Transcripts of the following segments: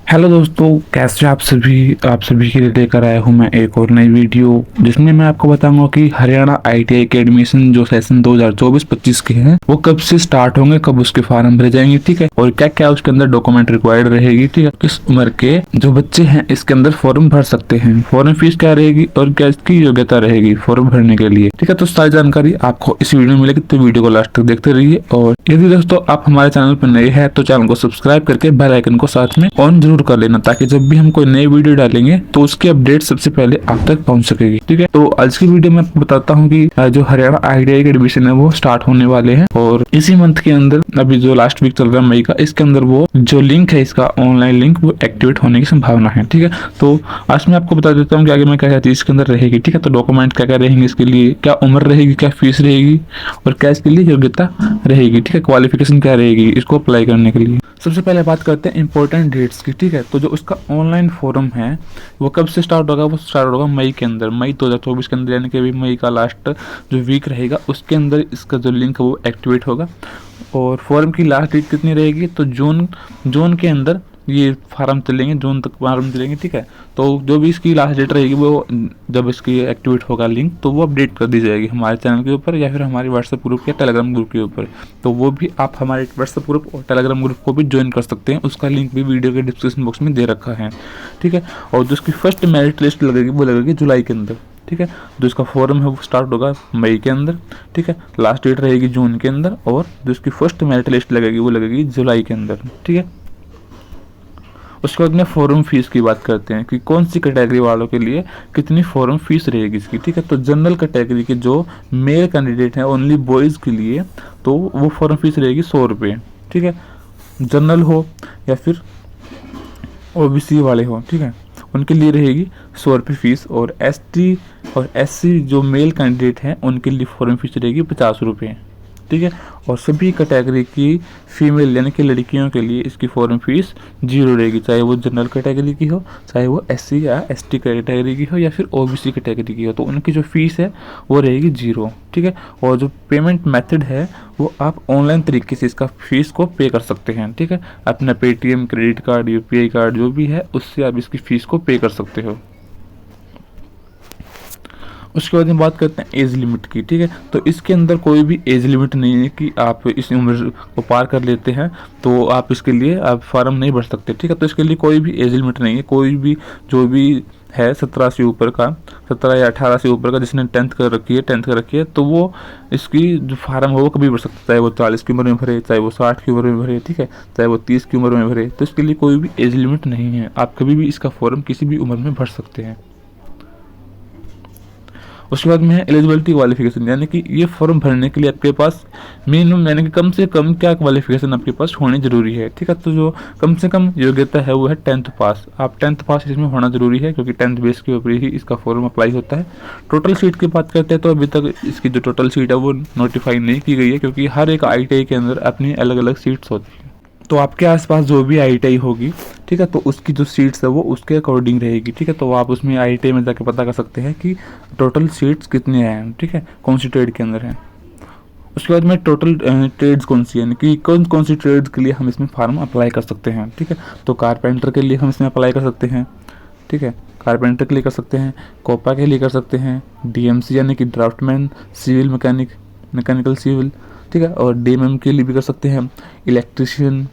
Hello दोस्तों, कैसे आप सभी के लिए लेकर आया हूँ मैं एक और नई वीडियो जिसमें मैं आपको बताऊंगा कि हरियाणा आईटीआई के एडमिशन जो सेशन 2024-25 के हैं वो कब से स्टार्ट होंगे, कब उसके फॉर्म भरे जाएंगे, ठीक है। और क्या क्या उसके अंदर डॉक्यूमेंट रिक्वायर्ड रहेगी, ठीक है। किस उम्र के जो बच्चे हैं इसके अंदर फॉर्म भर सकते हैं, फॉर्म फीस क्या रहेगी और क्या इसकी योग्यता रहेगी फॉर्म भरने के लिए, ठीक है। तो सारी जानकारी आपको इस वीडियो में मिलेगी, तो वीडियो को लास्ट तक देखते रहिए। और यदि दोस्तों आप हमारे चैनल पर नए हैं तो चैनल को सब्सक्राइब करके बेल आइकन को साथ में ऑन जरूर कर लेना, ताकि जब भी हम कोई नई वीडियो डालेंगे तो उसकी अपडेट सबसे पहले आप तक पहुंच सकेगी, ठीक है। तो आज की वीडियो में आपको बताता हूं कि जो हरियाणा आईटीआई के एडमिशन है वो स्टार्ट होने वाले हैं और इसी मंथ के अंदर, अभी जो लास्ट वीक चल रहा है मई का, इसके अंदर वो जो लिंक है इसका ऑनलाइन लिंक वो एक्टिवेट होने की संभावना है, ठीक है। तो आज मैं आपको बता देता हूँ कि आगे मैं क्या क्या चीज इसके अंदर रहेगी, ठीक है। तो डॉक्यूमेंट क्या क्या रहेंगे इसके लिए, क्या उम्र रहेगी, क्या फीस रहेगी और क्या इसके लिए योग्यता रहेगी, ठीक है। क्वालिफिकेशन क्या रहेगी इसको अप्लाई करने के लिए। सबसे पहले बात करते हैं इंपॉर्टेंट डेट्स की, ठीक है। तो जो उसका ऑनलाइन फॉर्म है वो कब से स्टार्ट होगा, वो स्टार्ट होगा मई के अंदर, मई 2024 के अंदर, यानी कि अभी मई का लास्ट जो वीक रहेगा उसके अंदर इसका जो लिंक है वो एक्टिवेट होगा। और फॉर्म की लास्ट डेट कितनी रहेगी, तो जून के अंदर ये फार्म चलेंगे, जून तक फार्म चलेंगे, ठीक है। तो जो भी इसकी लास्ट डेट रहेगी वो जब इसकी एक्टिवेट होगा लिंक तो वो अपडेट कर दी जाएगी हमारे चैनल के ऊपर या फिर हमारे व्हाट्सएप ग्रुप या टेलीग्राम ग्रुप के ऊपर। तो वो भी आप हमारे व्हाट्सएप ग्रुप और टेलीग्राम ग्रुप को भी ज्वाइन कर सकते हैं, उसका लिंक भी वीडियो के डिस्क्रिप्शन बॉक्स में दे रखा है, ठीक है। और जो उसकी फर्स्ट मेरिट लिस्ट लगेगी वो लगेगी जुलाई के अंदर, ठीक है। जो इसका फॉर्म है वो स्टार्ट होगा मई के अंदर, ठीक है। लास्ट डेट रहेगी जून के अंदर और जो इसकी फर्स्ट मेरिट लिस्ट लगेगी वो लगेगी जुलाई के अंदर, ठीक है। उसके बाद में फॉर्म फीस की बात करते हैं कि कौन सी कैटेगरी वालों के लिए कितनी फॉर्म फीस रहेगी इसकी, ठीक है। तो जनरल कैटेगरी के जो मेल कैंडिडेट हैं, ओनली बॉयज़ के लिए, तो वो फॉर्म फीस रहेगी 100 रुपये, ठीक है। जनरल हो या फिर ओबीसी वाले हो, ठीक है, उनके लिए रहेगी 100 रुपये फीस। और एसटी और एससी जो मेल कैंडिडेट हैं उनके लिए फॉर्म फीस रहेगी 50 रुपये, ठीक है। और सभी कैटेगरी की फीमेल यानी कि लड़कियों के लिए इसकी फॉर्म फीस 0 रहेगी, चाहे वो जनरल कैटेगरी की हो, चाहे वो एससी या एसटी कैटेगरी की हो या फिर ओबीसी कैटेगरी की हो, तो उनकी जो फीस है वो रहेगी 0, ठीक है। और जो पेमेंट मेथड है वो आप ऑनलाइन तरीके से इसका फीस को पे कर सकते हैं, ठीक है। अपना Paytm, credit card, UPI card जो भी है उससे आप इसकी फीस को पे कर सकते हो। उसके बाद में बात करते हैं एज लिमिट की, ठीक है। तो इसके अंदर कोई भी एज लिमिट नहीं है कि आप इस उम्र को पार कर लेते हैं तो आप इसके लिए आप फॉर्म नहीं भर सकते, ठीक है। तो इसके लिए कोई भी एज लिमिट नहीं है, कोई भी जो भी है 17 से ऊपर का, 17 या 18 से ऊपर का, जिसने 10th कर रखी है तो वो इसकी जो फार्म है वो कभी भर सकता है, चाहे वो 40 की उम्र में भरे, चाहे वो 60 की उम्र में भरे, ठीक है, चाहे वो 30 की उम्र में भरे। तो इसके लिए कोई भी एज लिमिट नहीं है, आप कभी भी इसका फॉर्म किसी भी उम्र में भर सकते हैं। उसके बाद में है एलिजिबिलिटी क्वालिफिकेशन, यानी कि ये फॉर्म भरने के लिए आपके पास मिनिमम यानी कि कम से कम क्या क्वालिफिकेशन आपके पास होनी जरूरी है, ठीक है। तो जो कम से कम योग्यता है वो है 10th पास, आप 10th पास इसमें होना जरूरी है, क्योंकि 10th बेस के ऊपर ही इसका फॉर्म अप्लाई होता है। टोटल सीट की बात करते हैं तो अभी तक इसकी जो टोटल सीट है वो नोटिफाई नहीं की गई है, क्योंकि हर एक ITI के अंदर अपनी अलग अलग सीट्स होती है। तो आपके आसपास जो भी ITI होगी, ठीक है, तो उसकी जो सीट्स है वो उसके अकॉर्डिंग रहेगी, ठीक है। तो आप उसमें ITI में जाके पता कर सकते हैं कि टोटल सीट्स कितने हैं, ठीक है, कौन सी ट्रेड के अंदर है। उसके बाद में टोटल ट्रेड्स कौन सी, यानी कि कौन कौन सी ट्रेड्स के लिए हम इसमें फार्म अप्लाई कर सकते हैं, ठीक है। तो कारपेंटर के लिए हम इसमें अप्लाई कर सकते हैं, ठीक है, कारपेंटर के लिए कर सकते हैं, कोपा के लिए कर सकते हैं, DMC यानी कि draftsman, civil mechanic, mechanical civil, ठीक है, और DMM के लिए भी कर सकते हैं, electrician,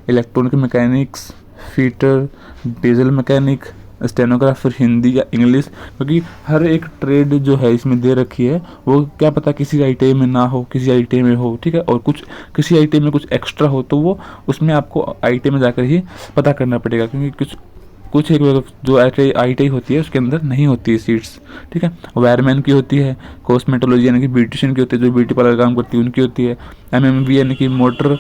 electronic mechanics, fitter, diesel mechanic, stenographer Hindi या इंग्लिश, क्योंकि हर एक ट्रेड जो है इसमें दे रखी है वो क्या पता किसी ITI में ना हो, किसी ITI में हो, ठीक है। और कुछ किसी ITI में कुछ एक्स्ट्रा हो तो वो उसमें आपको ITI में जाकर ही पता करना पड़ेगा, क्योंकि कुछ एक जो ITI होती है उसके अंदर नहीं होती है सीट्स, ठीक है। वायरमैन की होती है, कॉस्मेटोलॉजी यानी कि ब्यूटिशियन की होती है, जो ब्यूटी पार्लर काम करती है उनकी होती है, MMB यानी कि मोटर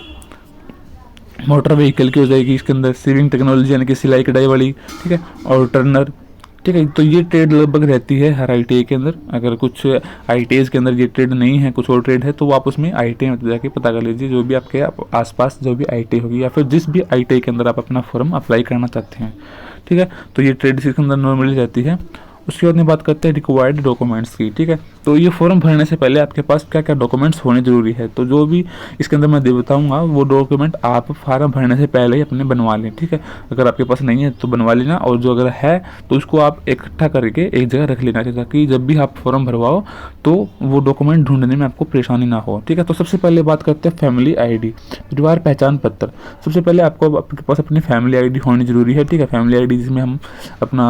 व्हीकल की हो जाएगी इसके अंदर, सीविंग टेक्नोलॉजी यानी कि सिलाई कढ़ाई वाली, ठीक है, और टर्नर, ठीक है। तो ये ट्रेड लगभग रहती है हर ITI के अंदर। अगर कुछ ITIs के अंदर ये ट्रेड नहीं है, कुछ और ट्रेड है, तो आप उसमें ITI में जाके पता कर लीजिए, जो भी आपके आसपास जो भी ITI होगी या फिर जिस भी ITI के अंदर आप अपना फॉर्म अप्लाई करना चाहते हैं, ठीक है। तो ये ट्रेड इसके अंदर नॉर्मली रहती है। उसके बाद में बात करते हैं रिक्वायर्ड डॉक्यूमेंट्स की, ठीक है। तो ये फॉर्म भरने से पहले आपके पास क्या क्या डॉक्यूमेंट्स होने जरूरी है, तो जो भी इसके अंदर मैं बताऊंगा वो डॉक्यूमेंट आप फार्म भरने से पहले ही अपने बनवा लें, ठीक है। अगर आपके पास नहीं है तो बनवा लेना, और जो अगर है तो उसको आप इकट्ठा करके एक जगह रख लेना चाहिए, ताकि जब भी आप फॉर्म भरवाओ तो वो डॉक्यूमेंट ढूंढने में आपको परेशानी ना हो, ठीक है। तो सबसे पहले बात करते हैं फैमिली आईडी, परिवार पहचान पत्र। सबसे पहले आपको आपके पास अपनी फैमिली आईडी होनी जरूरी है, ठीक है। फैमिली आईडी जिसमें हम अपना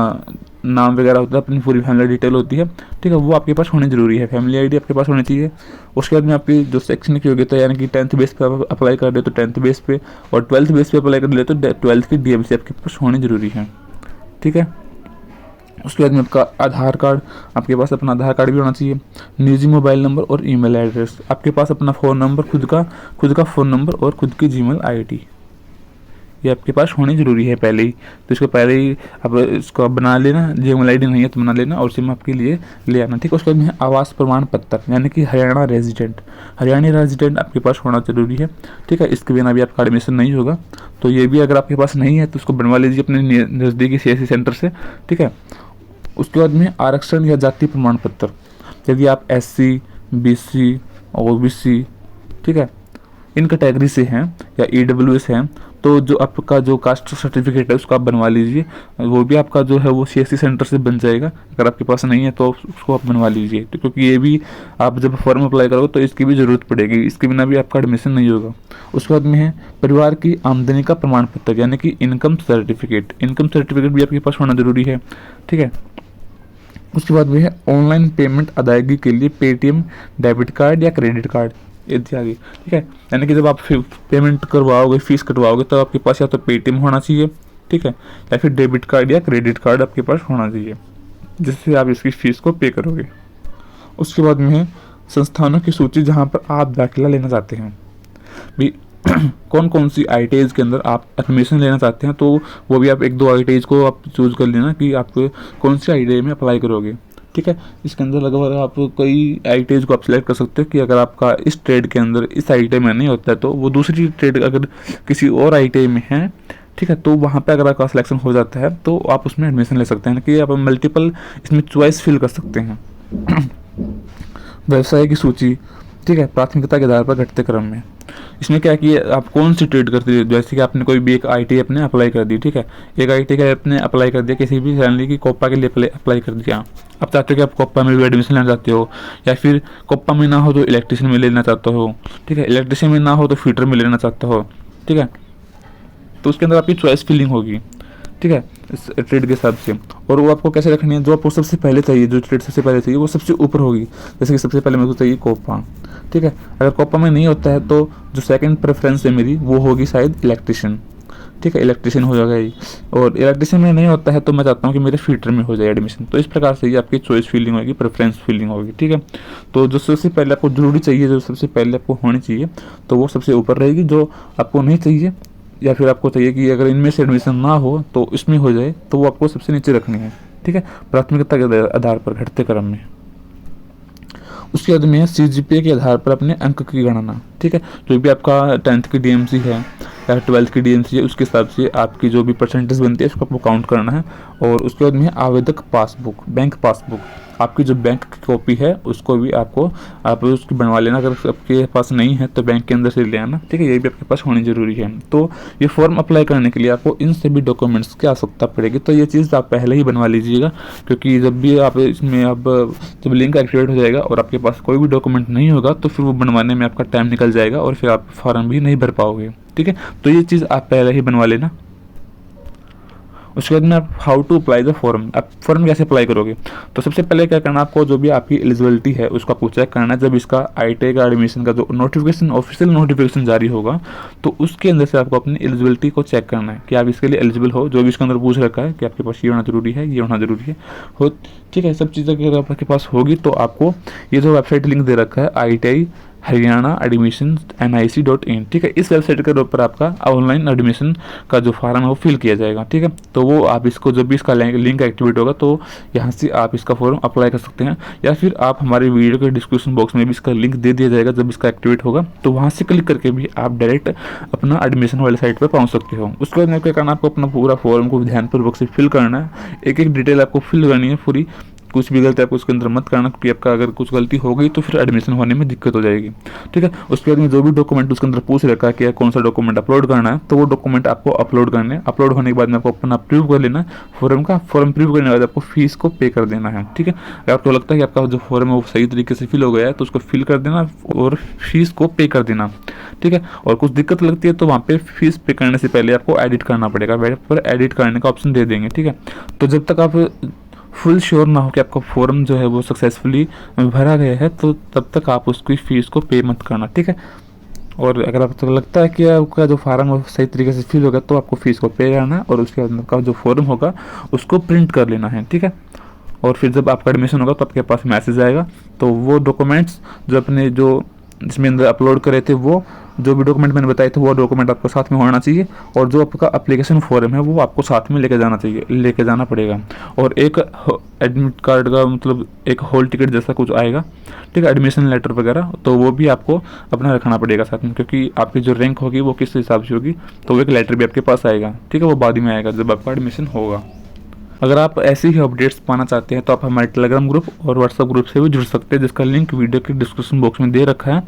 नाम वगैरह होता है, अपनी पूरी फैमिली डिटेल होती है, ठीक है, वो आपके पास होनी जरूरी है। फैमिली आईडी आपके पास होनी चाहिए। उसके बाद में आपकी जो शैक्षणिक योग्यता, यानी कि 10th बेस पे आप अप्लाई कर रहे हो तो 10th बेस पे, और 12th बेस पे अप्लाई कर रहे हो तो 12th की DMC आपके पास होनी जरूरी है, ठीक है। उसके बाद में आपका आधार कार्ड, आपके पास अपना आधार कार्ड भी होना चाहिए। निजी मोबाइल नंबर और ईमेल एड्रेस, आपके पास अपना फ़ोन नंबर, खुद का फ़ोन नंबर और खुद की जीमेल आईडी, ये आपके पास होनी जरूरी है पहले ही। तो इसको पहले ही आप इसको बना लेना, जीमेल आईडी नहीं है तो बना लेना और सिम आपके लिए ले आना, ठीक है। उसके बाद में आवास प्रमाण पत्र, यानी कि हरियाणा रेजिडेंट आपके पास होना जरूरी है, ठीक है। इसके बिना भी आपका एडमिशन नहीं होगा, तो ये भी अगर आपके पास नहीं है तो उसको बनवा लीजिए अपने नज़दीकी CSC सेंटर से, ठीक है। उसके बाद में आरक्षण या जाति प्रमाण पत्र, यदि आप SC BC OBC, ठीक है, इन कैटेगरी से हैं या EWS हैं, तो जो आपका जो कास्ट सर्टिफिकेट है उसको आप बनवा लीजिए, वो भी आपका जो है वो CSC सेंटर से बन जाएगा। अगर आपके पास नहीं है तो उसको आप बनवा लीजिए, तो क्योंकि ये भी आप जब फॉर्म अप्लाई करोगे तो इसकी भी ज़रूरत पड़ेगी, इसके बिना भी आपका एडमिशन नहीं होगा। उसके बाद में है परिवार की आमदनी का प्रमाण पत्र, यानी कि इनकम सर्टिफिकेट भी आपके पास होना ज़रूरी है, ठीक है। उसके बाद में है ऑनलाइन पेमेंट अदायगी के लिए पेटीएम डेबिट कार्ड या क्रेडिट कार्ड इत्यादि, ठीक है। यानी कि जब आप पेमेंट करवाओगे, फीस कटवाओगे, तो आपके पास या तो पेटीएम होना चाहिए, ठीक है, या फिर डेबिट कार्ड या क्रेडिट कार्ड आपके पास होना चाहिए, जिससे आप इसकी फ़ीस को पे करोगे। उसके बाद में है संस्थानों की सूची जहाँ पर आप दाखिला लेना चाहते हैं, भी कौन कौन सी IITs के अंदर आप एडमिशन लेना चाहते हैं, तो वो भी आप 1-2 IITs को आप चूज़ कर लेना कि आप कौन सी IIT में अप्लाई करोगे, ठीक है। इसके अंदर लगभग आप कई IITs को आप सिलेक्ट कर सकते हो कि अगर आपका इस ट्रेड के अंदर इस IIT में नहीं होता है तो वो दूसरी ट्रेड अगर किसी और IIT में है, ठीक है, तो वहाँ पे अगर आपका सिलेक्शन हो जाता है तो आप उसमें एडमिशन ले सकते हैं, कि आप मल्टीपल इसमें चॉइस फिल कर सकते हैं। व्यवसाय की सूची, ठीक है, प्राथमिकता के आधार पर घटते क्रम में। इसमें क्या है कि आप कौन सी ट्रेड करते हो, जैसे कि आपने कोई भी एक IIT अपने अप्लाई कर दी, ठीक है, एक IIT का आपने अप्लाई कर दिया, किसी भी सैलरी की कोपा के लिए अप्लाई कर दिया, आप चाहते हो कि आप कोपा में भी एडमिशन लेना चाहते हो, या फिर कोपा में ना हो तो इलेक्ट्रिशियन में लेना चाहते हो, ठीक है, इलेक्ट्रिशियन में ना हो तो फीटर में लेना चाहते हो, ठीक है। तो उसके अंदर आपकी चॉइस फिलिंग होगी, ठीक है, इस ट्रेड के हिसाब से। और वो आपको कैसे रखनी है, जो आपको सबसे पहले चाहिए, जो ट्रेड सबसे पहले चाहिए वो सबसे ऊपर होगी। जैसे कि सबसे पहले मेरे को चाहिए कोपा, ठीक है, अगर कोपा में नहीं होता है तो जो सेकंड प्रेफरेंस है मेरी वो होगी शायद इलेक्ट्रिशियन, ठीक है, इलेक्ट्रिशियन हो जाएगा ही। और इलेक्ट्रिशियन में नहीं होता है तो मैं चाहता हूँ कि मेरे फीटर में हो जाए एडमिशन। तो इस प्रकार से ये आपकी चॉइस फीलिंग होगी, प्रेफरेंस फीलिंग होगी, ठीक है। तो जो सबसे पहले आपको जरूरी चाहिए, जो सबसे पहले आपको होनी चाहिए, तो वो सबसे ऊपर रहेगी। जो आपको नहीं चाहिए या फिर आपको चाहिए कि अगर इनमें से एडमिशन ना हो तो इसमें हो जाए, तो वो आपको सबसे नीचे रखनी है, ठीक है, प्राथमिकता के आधार पर घटते क्रम में। उसके बाद में CGPA के आधार पर अपने अंक की गणना, ठीक है, जो भी आपका 10th की DMC है या 12th की DMC है उसके हिसाब से आपकी जो भी परसेंटेज बनती है उसको आपको काउंट करना है। और उसके बाद में आवेदक पासबुक, बैंक पासबुक, आपकी जो बैंक की कॉपी है उसको भी आप उसकी बनवा लेना, अगर आपके पास नहीं है तो बैंक के अंदर से ले आना, ठीक है, ये भी आपके पास होनी जरूरी है। तो ये फॉर्म अप्लाई करने के लिए आपको इन सभी डॉक्यूमेंट्स की आवश्यकता पड़ेगी, तो ये चीज़ आप पहले ही बनवा लीजिएगा, क्योंकि जब भी आप इसमें जब लिंक एक्टिवेट हो जाएगा और आपके पास कोई भी डॉक्यूमेंट नहीं होगा तो फिर वो बनवाने में आपका टाइम निकल जाएगा और फिर आप फॉर्म भी नहीं भर पाओगे, ठीक है। तो ये चीज़ आप पहले ही बनवा लेना। उसके बाद में आप how to apply the form, आप फॉर्म कैसे अप्लाई करोगे, तो सबसे पहले क्या करना, आपको जो भी आपकी एलिजिबिलिटी है उसका आपको चेक करना है। जब इसका IIT का एडमिशन का जो नोटिफिकेशन, ऑफिशियल नोटिफिकेशन जारी होगा तो उसके अंदर से आपको अपनी एलिजिबिलिटी को चेक करना है कि आप इसके लिए एलिजिबल हो, जो भी इसके अंदर पूछ रखा है कि आपके पास ये होना जरूरी है, ये होना जरूरी है, हो, ठीक है। सब चीज़ें अगर आपके पास होगी तो आपको ये जो वेबसाइट लिंक दे रखा है IITI हरियाणा एडमिशन NIC.in, ठीक है। इस वेबसाइट के ऊपर आपका ऑनलाइन एडमिशन का जो फॉर्म है वो फिल किया जाएगा, ठीक है। तो वो आप इसको जब भी इसका लिंक एक्टिवेट होगा तो यहाँ से आप इसका फॉर्म अप्लाई कर सकते हैं, या फिर आप हमारे वीडियो के डिस्क्रिप्शन बॉक्स में भी इसका लिंक दे दिया जाएगा। जब इसका एक्टिवेट होगा तो वहाँ से क्लिक करके भी आप डायरेक्ट अपना एडमिशन वाली साइट पर पहुँच सकते हो। उसके बाद क्या करना, आपको अपना पूरा फॉर्म को ध्यानपूर्वक से फिल करना है, एक एक डिटेल आपको फिल करनी है पूरी। कुछ भी गलती आपको उसके अंदर मत करना, क्योंकि आपका अगर कुछ गलती हो गई तो फिर एडमिशन होने में दिक्कत हो जाएगी, ठीक है। उसके बाद में जो भी डॉक्यूमेंट उसके अंदर पूछ रखा है कि कौन सा डॉक्यूमेंट अपलोड करना है, तो वो डॉक्यूमेंट आपको अपलोड करने हैं। अपलोड होने के बाद में आपको अपना प्रूव कर लेना फॉर्म का। फॉर्म प्रूव करने के बाद आपको फीस को पे कर देना है, ठीक है। अगर आपको लगता है कि आपका जो फॉर्म है वो सही तरीके से फिल हो गया है तो उसको फिल कर देना और फीस को पे कर देना, ठीक है। और कुछ दिक्कत लगती है तो वहाँ पे फीस पे करने से पहले आपको एडिट करना पड़ेगा, वेब पर एडिट करने का ऑप्शन दे देंगे, ठीक है। तो जब तक आप फुल श्योर ना हो कि आपका फॉर्म जो है वो सक्सेसफुली भरा गया है तो तब तक आप उसकी फ़ीस को पे मत करना, ठीक है। और अगर आपको लगता है कि आपका जो फार्म है सही तरीके से फिल होगा तो आपको फ़ीस को पे करना है और उसके बाद आपका जो फॉर्म होगा उसको प्रिंट कर लेना है, ठीक है। और फिर जब आपका एडमिशन होगा तो आपके पास मैसेज आएगा, तो वो डॉक्यूमेंट्स जो अपने जो इसमें अंदर अपलोड करे थे, वो जो भी डॉक्यूमेंट मैंने बताए थे वो डॉक्यूमेंट आपको साथ में होना चाहिए, और जो आपका एप्लीकेशन फॉर्म है वो आपको साथ में लेके जाना पड़ेगा। और एक एडमिट कार्ड का मतलब एक हॉल टिकट जैसा कुछ आएगा, ठीक है, एडमिशन लेटर वगैरह, तो वो भी आपको अपना रखना पड़ेगा साथ में, क्योंकि आपकी जो रैंक होगी वो किस हिसाब से होगी तो वो एक लेटर भी आपके पास आएगा, ठीक है। वो बाद में आएगा जब आपका एडमिशन होगा। अगर आप ऐसी ही अपडेट्स पाना चाहते हैं तो आप हमारे टेलीग्राम ग्रुप और व्हाट्सएप ग्रुप से भी जुड़ सकते हैं, जिसका लिंक वीडियो के डिस्क्रिप्शन बॉक्स में दे रखा है,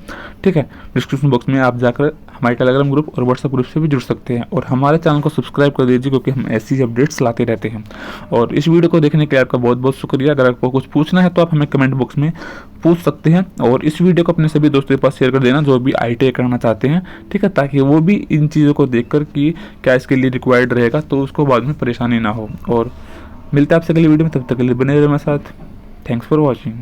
ठीक है। डिस्क्रिप्शन बॉक्स में आप जाकर हमारे टेलीग्राम ग्रुप और व्हाट्सएप ग्रुप से भी जुड़ सकते हैं, और हमारे चैनल को सब्सक्राइब कर दीजिए क्योंकि हम ऐसी ही अपडेट्स लाते रहते हैं। और इस वीडियो को देखने के लिए आपका बहुत बहुत शुक्रिया। अगर आपको कुछ पूछना है तो आप हमें कमेंट बॉक्स में पूछ सकते हैं, और इस वीडियो को अपने सभी दोस्तों के पास शेयर कर देना जो भी ITI करना चाहते हैं, ठीक है, ताकि वो भी इन चीज़ों को देखकर कि क्या इसके लिए रिक्वायर्ड रहेगा तो उसको बाद में परेशानी ना हो। और मिलते हैं आपसे अगली वीडियो में, तब तक के लिए बने रहे मेरे साथ। Thanks for watching.